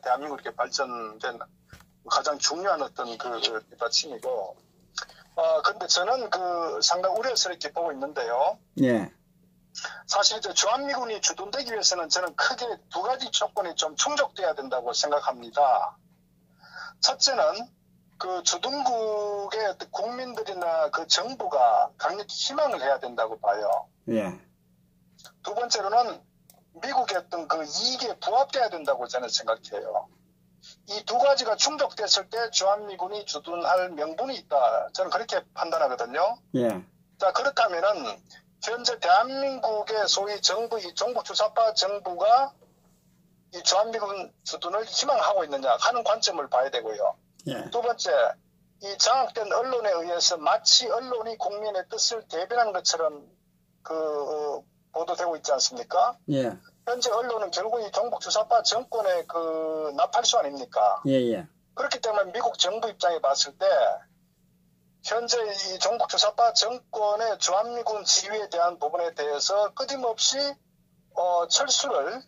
대한민국 이렇게 발전된 가장 중요한 어떤 그 뒷받침이고, 근데 저는 상당히 우려스럽게 보고 있는데요. 예. 사실 이제 주한미군이 주둔되기 위해서는 저는 크게 두 가지 조건이 좀 충족돼야 된다고 생각합니다. 첫째는 그 주둔국의 어떤 국민들이나 그 정부가 강력히 희망을 해야 된다고 봐요. 예. 두 번째로는 미국의 어떤 그 이익에 부합돼야 된다고 저는 생각해요. 이 두 가지가 충족됐을 때 주한미군이 주둔할 명분이 있다. 저는 그렇게 판단하거든요. 예. 자, 그렇다면은 현재 대한민국의 소위 정부, 이 종북주사파 정부가 이 주한미군 주둔을 희망하고 있느냐 하는 관점을 봐야 되고요. 예. 두 번째, 이 장악된 언론에 의해서 마치 언론이 국민의 뜻을 대변하는 것처럼 보도되고 있지 않습니까? 예. 현재 언론은 결국 이 종북주사파 정권의 나팔수 아닙니까? 예. 그렇기 때문에 미국 정부 입장에 봤을 때 현재 이 종북주사파 정권의 주한미군 지휘에 대한 부분에 대해서 끊임없이 철수를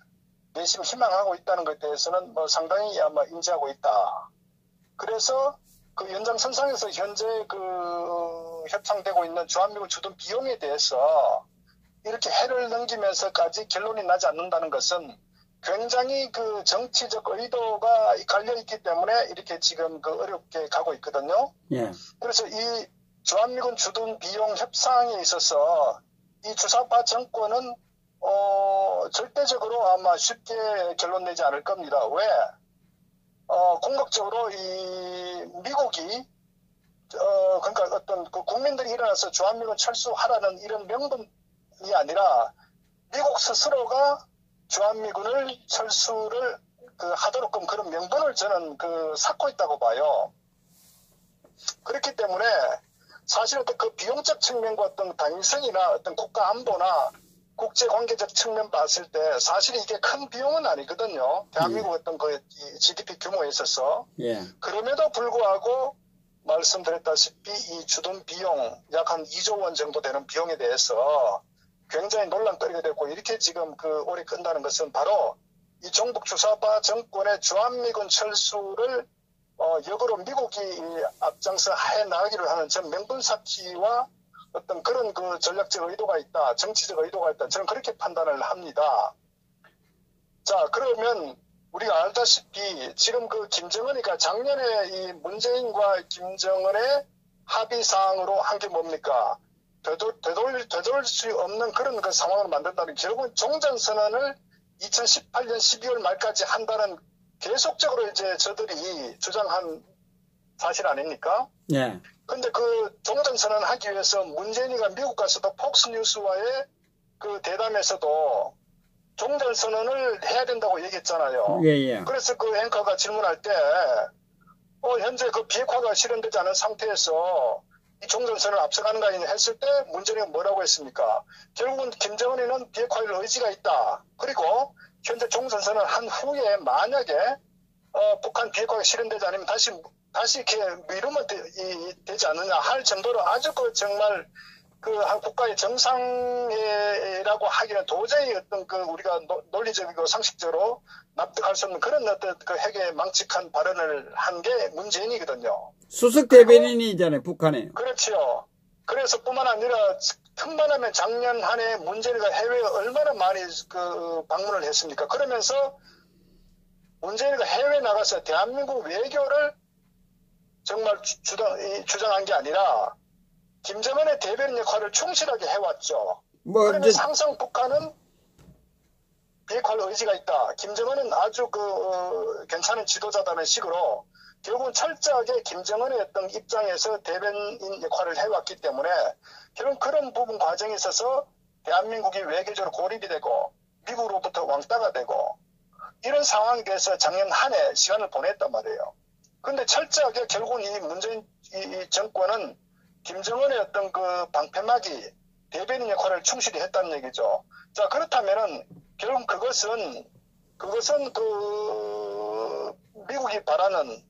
내심 희망하고 있다는 것에 대해서는 상당히 아마 인지하고 있다. 그래서 그 연장선상에서 현재 협상되고 있는 주한미군 주둔 비용에 대해서 이렇게 해를 넘기면서까지 결론이 나지 않는다는 것은 굉장히 그 정치적 의도가 갈려있기 때문에 이렇게 지금 어렵게 가고 있거든요. 예. 그래서 이 주한미군 주둔 비용 협상에 있어서 이 주사파 정권은 절대적으로 아마 쉽게 결론 내지 않을 겁니다. 왜? 궁극적으로 이 미국이 그러니까 어떤 국민들이 일어나서 주한미군 철수하라는 이런 명분이 아니라 미국 스스로가 주한미군을 철수를 하도록끔 그런 명분을 저는 쌓고 있다고 봐요. 그렇기 때문에 사실 어떤 그 비용적 측면과 어떤 당위성이나 어떤 국가 안보나 국제 관계적 측면 봤을 때 사실 이게 큰 비용은 아니거든요. 대한민국 어떤 GDP 규모에 있어서. 예. 그럼에도 불구하고 말씀드렸다시피 이 주둔 비용 약 한 2조 원 정도 되는 비용에 대해서 굉장히 논란거리가 되고 이렇게 지금 오래 끈다는 것은 바로 이 종북주사파 정권의 주한미군 철수를 역으로 미국이 앞장서 해 나가기를 하는 전 명분 쌓기와 어떤 그런 전략적 의도가 있다, 정치적 의도가 있다. 저는 그렇게 판단을 합니다. 자, 그러면 우리가 알다시피 지금 김정은이가 작년에 이 문재인과 김정은의 합의 사항으로 한 게 뭡니까? 되돌릴 수 없는 그런 상황을 만든다는 결국은 종전선언을 2018년 12월 말까지 한다는 계속적으로 이제 저들이 주장한 사실 아닙니까? 예. 근데 종전선언 하기 위해서 문재인이가 미국 가서도 폭스뉴스와의 대담에서도 종전선언을 해야 된다고 얘기했잖아요. 예. 그래서 앵커가 질문할 때, 현재 비핵화가 실현되지 않은 상태에서 이 종전선언을 앞서가는 거 아니냐 했을 때 문재인이 뭐라고 했습니까? 결국은 김정은이는 비핵화의 의지가 있다. 그리고 현재 종전선언을 한 후에 만약에 북한 비핵화가 실현되지 않으면 다시 이렇게 미루면 되지 않느냐 할 정도로 아주 정말 한 국가의 정상이라고 하기는 도저히 어떤 우리가 논리적이고 상식적으로 납득할 수 없는 그런 어떤 핵에 망측한 발언을 한 게 문재인이거든요. 수석 대변인이잖아요, 북한에. 그렇죠. 그래서 뿐만 아니라 틈만하면 작년 한 해 문재인이가 해외에 얼마나 많이 방문을 했습니까? 그러면서 문재인이가 해외에 나가서 대한민국 외교를 정말 주장한 게 아니라 김정은의 대변인 역할을 충실하게 해왔죠. 그러면서 항상 북한은 비핵화할 의지가 있다. 김정은은 아주 괜찮은 지도자다는 식으로 결국은 철저하게 김정은의 어떤 입장에서 대변인 역할을 해왔기 때문에 결국 그런 부분 과정에 있어서 대한민국이 외교적으로 고립이 되고 미국으로부터 왕따가 되고 이런 상황에 대해서 작년 한 해 시간을 보냈단 말이에요. 근데 철저하게 결국은 이 문재인 이 정권은 김정은의 어떤 방패막이 대변인 역할을 충실히 했다는 얘기죠. 자, 그렇다면은 결국 그것은 미국이 바라는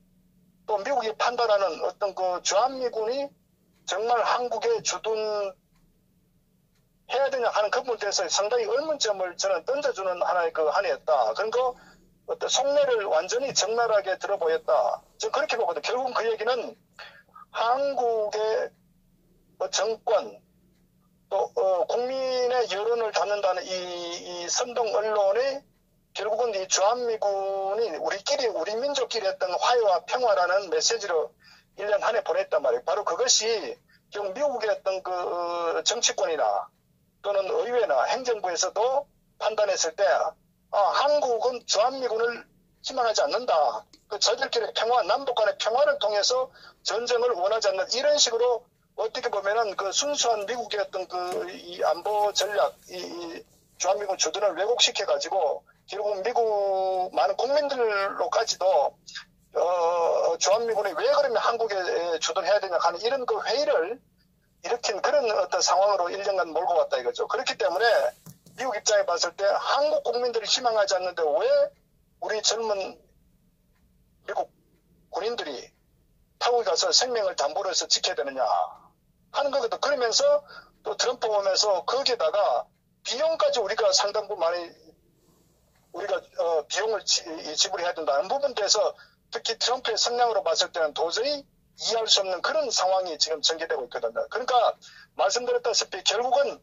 또 미국이 판단하는 어떤 주한미군이 정말 한국에 주둔해야 되냐 하는 그 부분에 대해서 상당히 의문점을 저는 던져주는 하나의 한 해였다. 그리고 어떤 속내를 완전히 적나라하게 들어보였다. 저는 그렇게 보거든요. 결국은 그 얘기는 한국의 정권 또 국민의 여론을 담는다는 이 선동 언론이 결국은 이 주한미군이 우리 민족끼리 했던 화해와 평화라는 메시지로 1년 한 해 보냈단 말이에요. 바로 그것이 결국 미국의 어떤 그 정치권이나 또는 의회나 행정부에서도 판단했을 때 한국은 주한미군을 희망하지 않는다. 저들끼리 평화, 남북 간의 평화를 통해서 전쟁을 원하지 않는 이런 식으로 어떻게 보면은 그 순수한 미국의 어떤 이 안보 전략, 이 주한미군 주둔을 왜곡시켜가지고 결국 미국 많은 국민들로까지도 주한미군이 왜 그러면 한국에 주둔해야 되냐 하는 이런 그 회의를 일으킨 그런 어떤 상황으로 1년간 몰고 왔다 이거죠. 그렇기 때문에 미국 입장에 봤을 때 한국 국민들이 희망하지 않는데 왜 우리 젊은 미국 군인들이 타국에 가서 생명을 담보로 해서 지켜야 되느냐 하는 거거든. 그러면서 또 트럼프 오면서 거기에다가 비용까지 우리가 상당 부분 많이 우리가 비용을 지불해야 된다는 부분에 대해서 특히 트럼프의 성향으로 봤을 때는 도저히 이해할 수 없는 그런 상황이 지금 전개되고 있거든요. 그러니까 말씀드렸다시피 결국은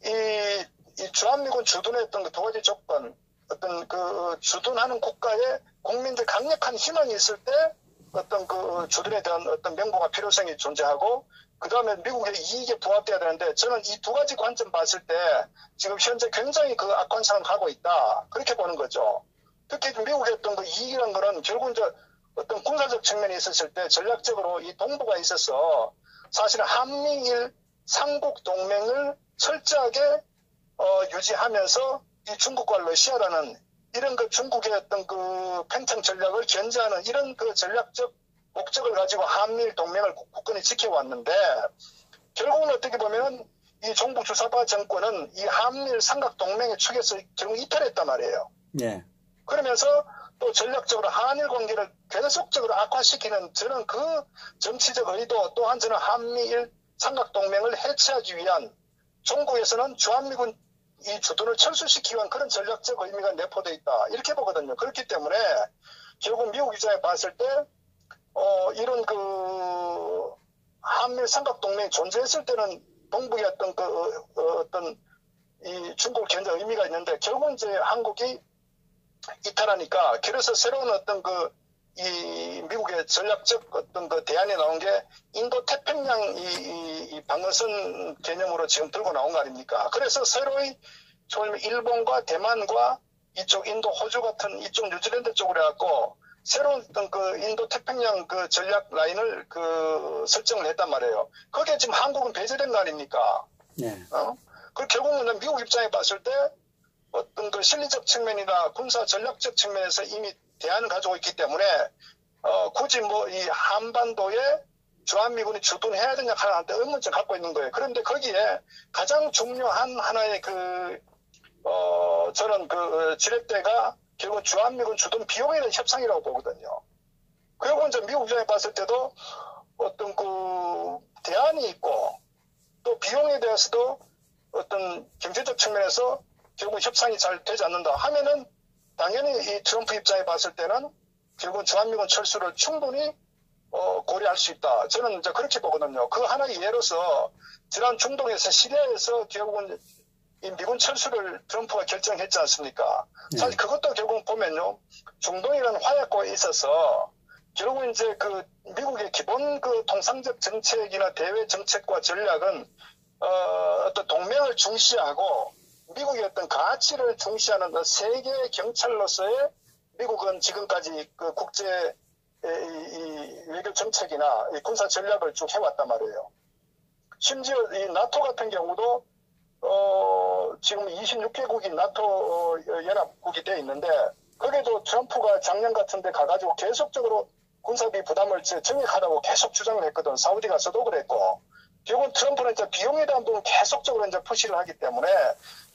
이 주한미군 주둔했던 그 두 가지 조건, 어떤 그 주둔하는 국가에 국민들 강력한 희망이 있을 때 어떤 그 주둔에 대한 어떤 명분과 필요성이 존재하고 그 다음에 미국의 이익에 부합돼야 되는데 저는 이 두 가지 관점 봤을 때 지금 현재 굉장히 그 악한 상황을 가고 있다. 그렇게 보는 거죠. 특히 미국의 어떤 그 이익이라는 거는 결국 이제 어떤 군사적 측면이 있었을 때 전략적으로 이 동북아에 있어서 사실은 한미일 삼국 동맹을 철저하게 유지하면서 이 중국과 러시아라는 이런 그 중국의 어떤 그 팽창 전략을 견제하는 이런 그 전략적 목적을 가지고 한미일 동맹을 굳건히 지켜왔는데 결국은 어떻게 보면 이 종북 주사파 정권은 이 한미일 삼각 동맹의 축에서 결국 이탈했단 말이에요. 네. 그러면서 또 전략적으로 한일 관계를 계속적으로 악화시키는 저는 그 정치적 의도 또한 저는 한미일 삼각 동맹을 해체하기 위한 중국에서는 주한미군 이 주둔을 철수시키기 위한 그런 전략적 의미가 내포되어 있다. 이렇게 보거든요. 그렇기 때문에 결국 미국 입장에 봤을 때 이런 그 한미일 삼각 동맹이 존재했을 때는 동북의 어떤 어떤 이 중국을 견제 의미가 있는데 결국 이제 한국이 이탈하니까 그래서 새로운 어떤 이 미국의 전략적 어떤 그 대안이 나온 게 인도 태평양 이 방어선 개념으로 지금 들고 나온 거 아닙니까? 그래서 새로이 일본과 대만과 이쪽 인도 호주 같은 이쪽 뉴질랜드 쪽으로 해갖고 새로운 어떤 그 인도 태평양 그 전략 라인을 그 설정을 했단 말이에요. 그게 지금 한국은 배제된 거 아닙니까? 네. 그 결국은 미국 입장에 봤을 때 어떤 그 실리적 측면이나 군사 전략적 측면에서 이미 대안을 가지고 있기 때문에 굳이 뭐 이 한반도에 주한미군이 주둔해야 되냐 하는 의문점 갖고 있는 거예요. 그런데 거기에 가장 중요한 하나의 저는 지렛대가 결국 주한미군 주둔 비용에 대한 협상이라고 보거든요. 그리고 이제 미국 입장에 봤을 때도 어떤 그 대안이 있고 또 비용에 대해서도 어떤 경제적 측면에서 결국 협상이 잘 되지 않는다 하면은 당연히 이 트럼프 입장에 봤을 때는 결국 주한미군 철수를 충분히 고려할 수 있다. 저는 이제 그렇게 보거든요. 그 하나의 예로서 지난 중동에서 시리아에서 결국은 이 미군 철수를 트럼프가 결정했지 않습니까? 사실 그것도 결국 보면요. 중동이라는 화약고에 있어서 결국 이제 그 미국의 기본 그 통상적 정책이나 대외 정책과 전략은 어떤 동맹을 중시하고 미국의 어떤 가치를 중시하는 세계 경찰로서의 미국은 지금까지 그 국제 이 외교 정책이나 이 군사 전략을 쭉 해왔단 말이에요. 심지어 이 나토 같은 경우도 지금 26개국이 나토 연합국이 되어 있는데 거기도 트럼프가 작년 같은데 가가지고 계속적으로 군사비 부담을 정액하라고 계속 주장을 했거든. 사우디 가서도 그랬고. 결국은 트럼프는 이제 비용에 대한 부분 계속적으로 이제 푸시를 하기 때문에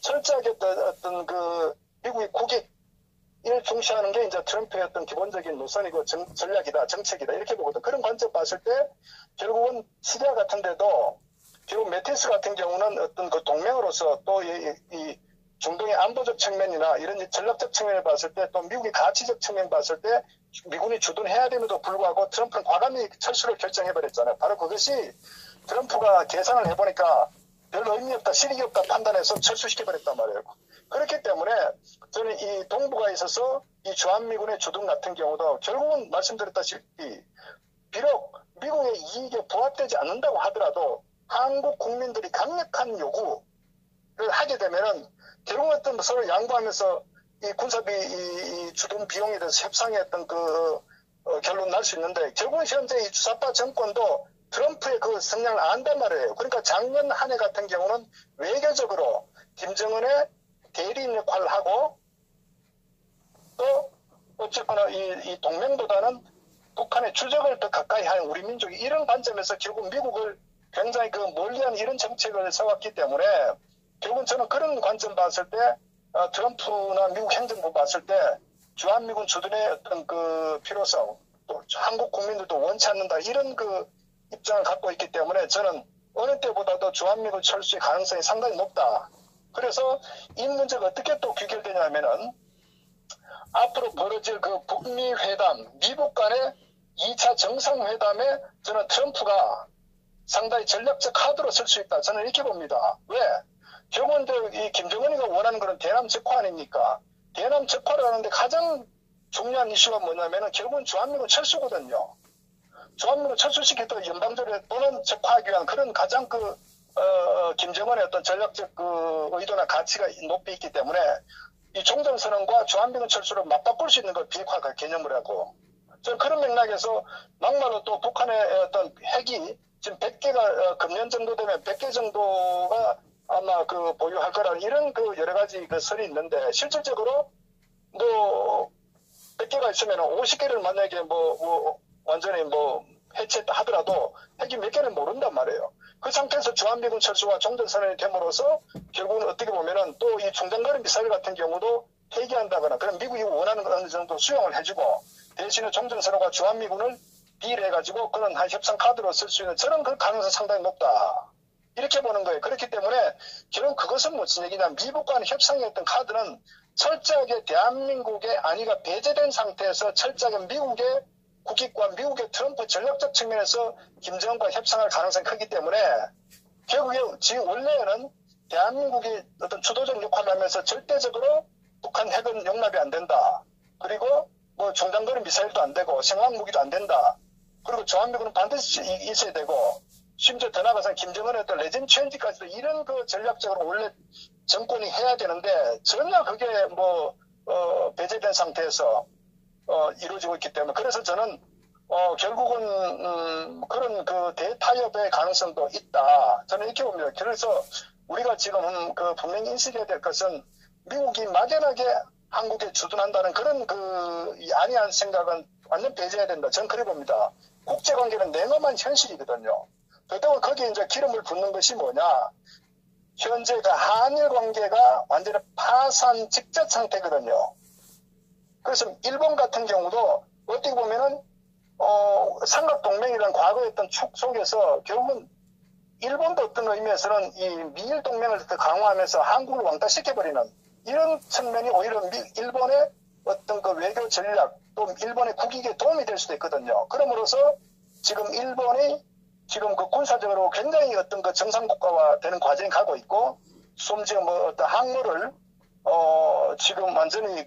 철저하게 어떤 그 미국의 국익을 중시하는 게 이제 트럼프의 어떤 기본적인 노선이고 전략이다, 정책이다 이렇게 보거든. 그런 관점 봤을 때 결국은 시리아 같은 데도 결국 메티스 같은 경우는 어떤 그 동맹으로서 또 이 중동의 안보적 측면이나 이런 전략적 측면을 봤을 때 또 미국의 가치적 측면 봤을 때 미군이 주둔해야 됨에도 불구하고 트럼프는 과감히 철수를 결정해버렸잖아요. 바로 그것이 트럼프가 계산을 해보니까 별 의미 없다, 실익이 없다 판단해서 철수시켜버렸단 말이에요. 그렇기 때문에 저는 이 동북아에 있어서 이 주한미군의 주둔 같은 경우도 결국은 말씀드렸다시피 비록 미국의 이익에 부합되지 않는다고 하더라도 한국 국민들이 강력한 요구를 하게 되면은 결국은 어떤 서로 양보하면서 이 군사비 이 주둔 비용에 대해서 협상했던 결론 날 수 있는데 결국은 현재 이 주사파 정권도 트럼프의 그 성향을 안단 말이에요. 그러니까 작년 한 해 같은 경우는 외교적으로 김정은의 대리인 역할을 하고 또 어쨌거나 이 동맹보다는 북한의 주적을 더 가까이 하는 우리 민족이 이런 관점에서 결국 미국을 굉장히 멀리하는 이런 정책을 세웠기 때문에 결국은 저는 그런 관점 봤을 때 트럼프나 미국 행정부 봤을 때 주한미군 주둔의 어떤 필요성 또 한국 국민들도 원치 않는다 이런 입장을 갖고 있기 때문에 저는 어느 때보다도 주한미군 철수의 가능성이 상당히 높다. 그래서 이 문제가 어떻게 또 귀결되냐면은 앞으로 벌어질 북미 회담, 미국 간의 2차 정상회담에 저는 트럼프가 상당히 전략적 카드로 쓸 수 있다. 저는 이렇게 봅니다. 왜? 결국은 이 김정은이가 원하는 그런 대남 적화 아닙니까? 대남 적화를 하는데 가장 중요한 이슈가 뭐냐면은 결국은 주한미군 철수거든요. 주한미군 철수시키던 연방조례 또는 적화하기 위한 그런 가장 김정은의 어떤 전략적 의도나 가치가 높이 있기 때문에 이 종전선언과 주한미군 철수를 맞바꿀 수 있는 걸 비핵화 개념을 하고 저는 그런 맥락에서 막말로 또 북한의 어떤 핵이 지금 100개가 금년 정도 되면 100개 정도가 아마 보유할 거라는 이런 여러 가지 설이 있는데 실질적으로 100개가 있으면 50개를 만약에 완전히 해체했다 하더라도 핵이 몇 개는 모른단 말이에요. 그 상태에서 주한미군 철수와 종전선언이 됨으로써 결국은 어떻게 보면은 또 이 중장거리 미사일 같은 경우도 폐기한다거나 그럼 미국이 원하는 어느 정도 수용을 해주고 대신에 종전선언과 주한미군을 비례해가지고 그런 한 협상 카드로 쓸 수 있는 저는 그 가능성이 상당히 높다. 이렇게 보는 거예요. 그렇기 때문에 결국 그것은 무슨 얘기냐 미국과는 협상했던 카드는 철저하게 대한민국의 안위가 배제된 상태에서 철저하게 미국의 국익과 미국의 트럼프 전략적 측면에서 김정은과 협상할 가능성이 크기 때문에 결국에 지금 원래는 대한민국이 어떤 주도적 역할을 하면서 절대적으로 북한 핵은 용납이 안 된다. 그리고 중장거리 미사일도 안 되고 생화학무기도 안 된다. 그리고 주한미군은 반드시 있어야 되고 심지어 더 나아가서 김정은의 어떤 레진 체인지까지도 이런 전략적으로 원래 정권이 해야 되는데 전혀 그게 배제된 상태에서 이루어지고 있기 때문에 그래서 저는 결국은 그런 대타협의 가능성도 있다. 저는 이렇게 봅니다. 그래서 우리가 지금 분명히 인식해야 될 것은 미국이 막연하게 한국에 주둔한다는 그런 이 안이한 생각은 완전 배제해야 된다. 저는 그래 봅니다. 국제관계는 냉엄한 현실이거든요. 그렇다고 거기에 이제 기름을 붓는 것이 뭐냐. 현재가 한일 관계가 완전히 파산 직전 상태거든요. 그래서 일본 같은 경우도 어떻게 보면은 삼각동맹이라는 과거의 어떤 축 속에서 결국은 일본도 어떤 의미에서는 이 미일 동맹을 더 강화하면서 한국을 왕따시켜버리는 이런 측면이 오히려 일본의 어떤 외교 전략 또 일본의 국익에 도움이 될 수도 있거든요. 그러므로서 지금 일본이 지금 군사적으로 굉장히 어떤 정상국가화 되는 과정이 가고 있고 심지어 어떤 항모를 지금 완전히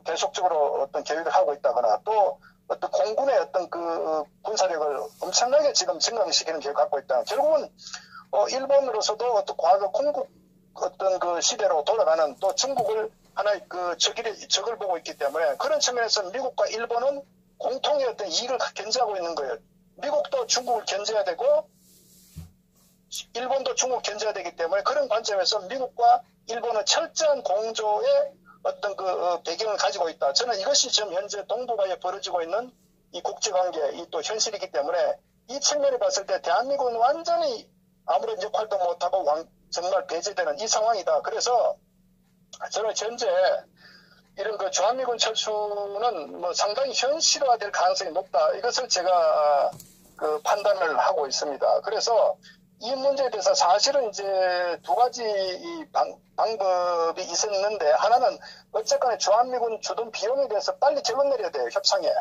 계속적으로 어떤 계획을 하고 있다거나 또 어떤 공군의 어떤 군사력을 엄청나게 지금 증강시키는 계획을 갖고 있다. 결국은 일본으로서도 어떤 과거 공국 어떤 시대로 돌아가는 또 중국을 하나의 적을 보고 있기 때문에 그런 측면에서 미국과 일본은 공통의 어떤 이익을 견제하고 있는 거예요. 미국도 중국을 견제해야 되고 일본도 중국을 견제해야 되기 때문에 그런 관점에서 미국과 일본은 철저한 공조의 어떤 배경을 가지고 있다. 저는 이것이 지금 현재 동북아에 벌어지고 있는 이 국제관계, 이 또 현실이기 때문에 이 측면을 봤을 때 대한민국은 완전히 아무런 역할도 못하고 정말 배제되는 이 상황이다. 그래서 저는 현재 이런 주한미군 철수는 상당히 현실화될 가능성이 높다. 이것을 제가 판단을 하고 있습니다. 그래서 이 문제에 대해서 사실은 이제 두 가지 방법이 있었는데, 하나는 어쨌거나 주한미군 주둔 비용에 대해서 빨리 결론 내려야 돼요, 협상에.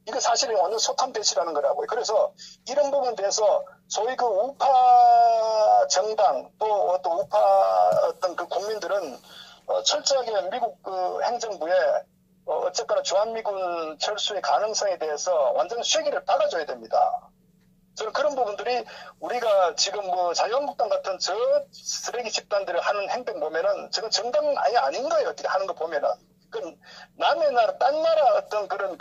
이거 사실은 완전 소탐 배치라는 거라고요. 그래서 이런 부분에 대해서 소위 그 우파 정당 또 우파 어떤 그 국민들은 철저하게 미국 그 행정부에 어쨌거나 주한미군 철수의 가능성에 대해서 완전 쐐기를 박아줘야 됩니다. 저는 그런 부분들이 우리가 지금 뭐 자유한국당 같은 저 쓰레기 집단들이 하는 행동 보면은 저건 정당 아예 아닌 거예요. 어떻게 하는 거 보면은. 그 남의 나라, 딴 나라 어떤 그런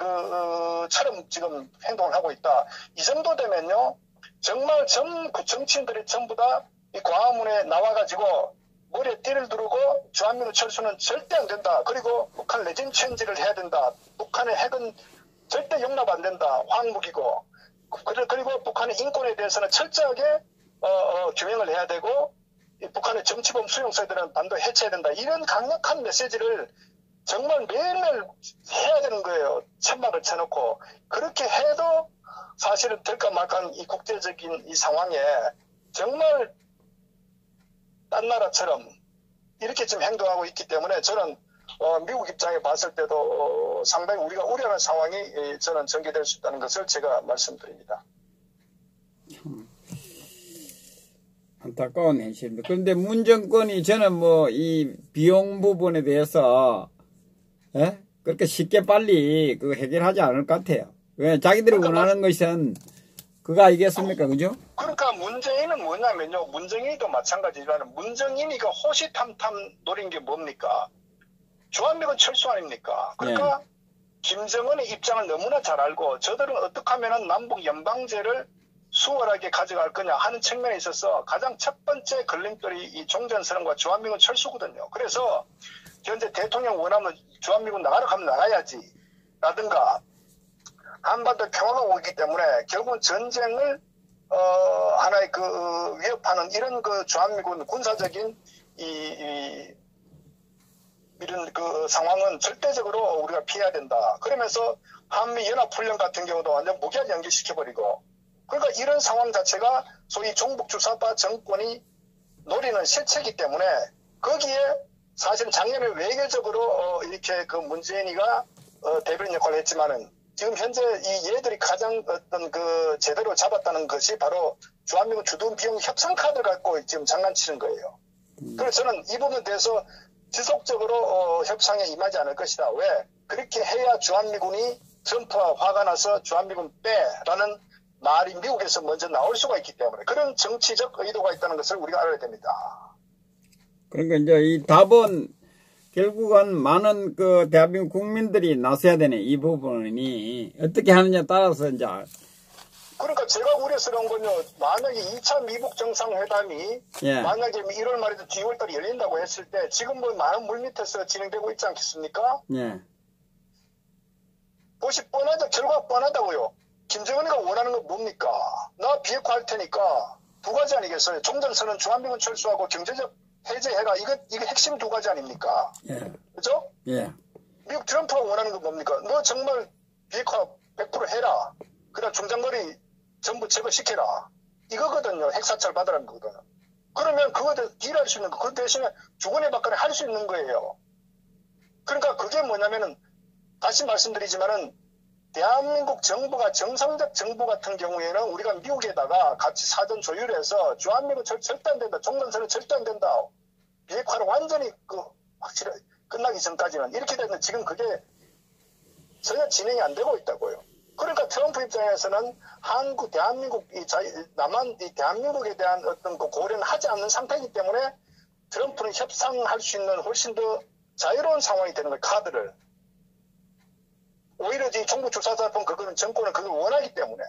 처럼 지금 행동을 하고 있다. 이 정도 되면요, 정말 그 정치인들이 전부 다 이 광화문에 나와가지고 머리에 띠를 두르고 주한미군 철수는 절대 안 된다. 그리고 북한 레진 체인지를 해야 된다. 북한의 핵은 절대 용납 안 된다. 황무기고. 그리고 북한의 인권에 대해서는 철저하게 규명을 해야 되고, 북한의 정치범 수용소들은 반드시 해체해야 된다. 이런 강력한 메시지를 정말 매일매일 해야 되는 거예요. 천막을 쳐놓고. 그렇게 해도 사실은 될까 말까 이 국제적인 이 상황에 정말 딴 나라처럼 이렇게 지금 행동하고 있기 때문에 저는 미국 입장에 봤을 때도 상당히 우리가 우려하는 상황이 저는 전개될 수 있다는 것을 제가 말씀드립니다. 안타까운 현실입니다. 그런데 문 정권이 저는 뭐 이 비용 부분에 대해서 그렇게 쉽게 빨리 해결하지 않을 것 같아요. 왜 자기들이 원하는 것은 그거 아니겠습니까? 그죠? 그러니까 문재인은 뭐냐면요. 문정인이도 마찬가지지만 문정인이가 호시탐탐 노린 게 뭡니까? 주한미군 철수 아닙니까? 그러니까 김정은의 입장을 너무나 잘 알고 저들은 어떻게 하면 남북 연방제를 수월하게 가져갈 거냐 하는 측면에 있어서 가장 첫 번째 걸림돌이 이 종전선언과 주한미군 철수거든요. 그래서 현재 대통령 원하면 주한미군 나가라 하면 나가야지 라든가 한반도 평화가 오기 때문에 결국은 전쟁을 하나의 위협하는 이런 주한미군 군사적인 이런 상황은 절대적으로 우리가 피해야 된다. 그러면서 한미연합훈련 같은 경우도 완전 무기한 연기시켜버리고, 그러니까 이런 상황 자체가 소위 종북주사파 정권이 노리는 실체이기 때문에 거기에 사실은 작년에 외교적으로 이렇게 문재인이가 대변인 역할을 했지만은 지금 현재 이 얘들이 가장 제대로 잡았다는 것이 바로 주한미군 주둔 비용 협상 카드를 갖고 지금 장난치는 거예요. 그래서 저는 이 부분에 대해서 지속적으로 협상에 임하지 않을 것이다. 왜? 그렇게 해야 주한미군이 트럼프와 화가 나서 주한미군 빼라는 말이 미국에서 먼저 나올 수가 있기 때문에 그런 정치적 의도가 있다는 것을 우리가 알아야 됩니다. 그러니까 이제 이 답은 결국은 많은 대한민국 국민들이 나서야 되네. 이 부분이 어떻게 하느냐에 따라서 이제. 그러니까 제가 우려스러운 건요. 만약에 2차 미북 정상회담이 만약에 1월 말에도 2월 달에 열린다고 했을 때 지금 뭐 많은 물밑에서 진행되고 있지 않겠습니까? 그것이 결과가 뻔하다고요. 김정은이가 원하는 건 뭡니까? 나 비핵화 할 테니까 두 가지 아니겠어요? 종전선언 주한미군 철수하고 경제적 해제해라. 이거 핵심 두 가지 아닙니까? 그죠? 미국 트럼프가 원하는 건 뭡니까? 너 정말 비핵화 100% 해라. 그다음 중장거리 전부 제거시켜라. 이거거든요. 핵사찰 받으라는 거거든요. 그러면 그거 딜할 수 있는 거, 그 대신에 주거니 받거니 할 수 있는 거예요. 그러니까 그게 뭐냐면은 다시 말씀드리지만은 대한민국 정부가 정상적 정부 같은 경우에는 우리가 미국에다가 같이 사전 조율해서 주한미군 절대 안 된다. 종전선언 절대 안 된다. 비핵화를 완전히 확실히 끝나기 전까지는 이렇게 되는데 지금 그게 전혀 진행이 안 되고 있다고요. 그러니까 트럼프 입장에서는 대한민국, 대한민국에 대한 어떤 고려는 하지 않는 상태이기 때문에 트럼프는 협상할 수 있는 훨씬 더 자유로운 상황이 되는 거예요, 카드를. 오히려 이 종북주사자폰 정권은 그걸 원하기 때문에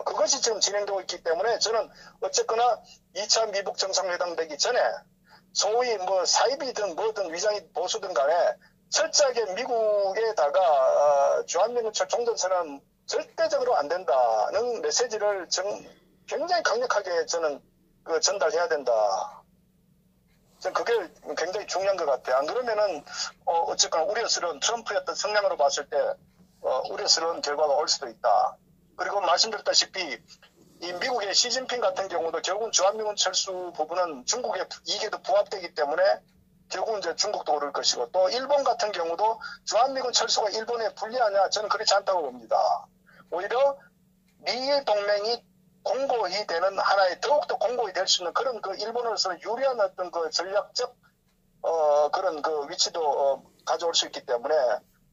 그것이 지금 진행되고 있기 때문에 저는 어쨌거나 2차 미북 정상회담 되기 전에 소위 사입이든 뭐든 위장이 보수든 간에 철저하게 미국에다가 주한미군 종전선언은 절대적으로 안 된다는 메시지를 굉장히 강력하게 저는 전달해야 된다. 저는 그게 굉장히 중요한 것 같아요. 안 그러면은 어쨌거나 우려스러운 트럼프의 어떤 성향으로 봤을 때 우려스러운 결과가 올 수도 있다. 그리고 말씀드렸다시피 이 미국의 시진핑 같은 경우도 결국은 주한미군 철수 부분은 중국의 이익에도 부합되기 때문에 결국은 이제 중국도 오를 것이고, 또 일본 같은 경우도 주한미군 철수가 일본에 불리하냐, 저는 그렇지 않다고 봅니다. 오히려 미일 동맹이 공고히 되는 하나의 더욱더 공고히 될 수 있는 그런 그 일본으로서 유리한 어떤 그 전략적 그런 그 위치도 가져올 수 있기 때문에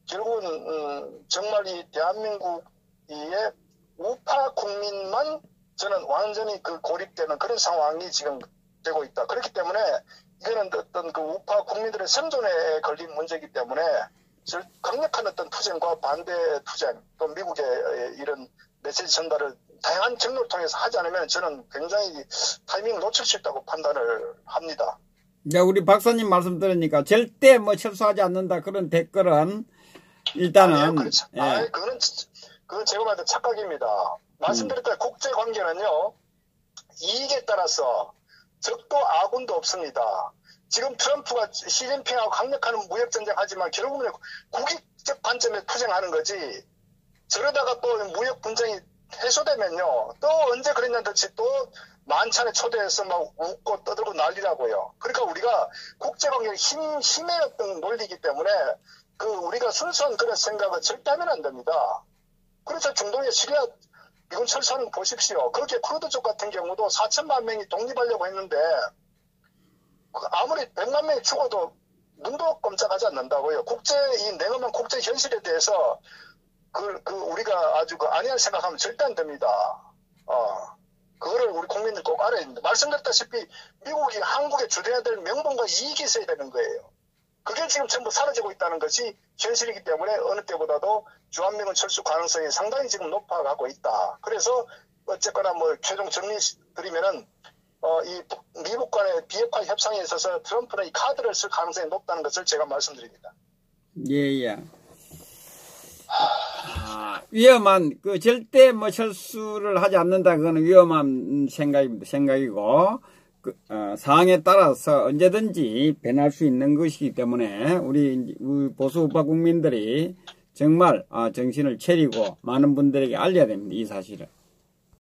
결국은 정말 이 대한민국의 우파 국민만 저는 완전히 그 고립되는 그런 상황이 지금 되고 있다. 그렇기 때문에 이거는 어떤 그 우파 국민들의 생존에 걸린 문제이기 때문에 강력한 어떤 투쟁과 반대 투쟁, 또 미국의 이런 메시지 전달을 다양한 경로를 통해서 하지 않으면 저는 굉장히 타이밍을 놓칠 수 있다고 판단을 합니다. 야, 우리 박사님 말씀 들으니까 절대 뭐 철수하지 않는다 그런 댓글은 일단은 아니요, 그렇죠. 예. 그건 제가 봐도 착각입니다. 말씀드렸던 국제 관계는요, 이익에 따라서 적도 아군도 없습니다. 지금 트럼프가 시진핑하고 강력한 무역 전쟁 하지만 결국은 국익적 관점에 투쟁하는 거지. 저러다가 또 무역 분쟁이 해소되면요, 또 언제 그랬냐 듯이 또 만찬에 초대해서 막 웃고 떠들고 난리라고요. 그러니까 우리가 국제관계의 힘의 어떤 논리이기 때문에 우리가 순수한 그런 생각을 절대 하면 안 됩니다. 그래서 중동의 시리아 미군 철수하는 거 보십시오. 그렇게 쿠르드족 같은 경우도 4천만 명이 독립하려고 했는데 아무리 100만 명이 죽어도 눈도 꼼짝하지 않는다고요. 이 냉엄한 국제 현실에 대해서 우리가 아주 안이한 생각하면 절대 안 됩니다. 그거를 우리 국민들 꼭 알아야 됩니다. 말씀드렸다시피 미국이 한국에 주도해야 될 명분과 이익이 있어야 되는 거예요. 그게 지금 전부 사라지고 있다는 것이 현실이기 때문에 어느 때보다도 주한미군 철수 가능성이 상당히 지금 높아가고 있다. 그래서 어쨌거나 뭐 최종 정리 드리면은 이 미국 간의 비핵화 협상에 있어서 트럼프는 이 카드를 쓸 가능성이 높다는 것을 제가 말씀드립니다. 예. 위험한 절대 뭐 철수를 하지 않는다 그거는 위험한 생각이고 상황에 따라서 언제든지 변할 수 있는 것이기 때문에 우리 보수 우파 국민들이 정말 정신을 차리고 많은 분들에게 알려야 됩니다. 이 사실을.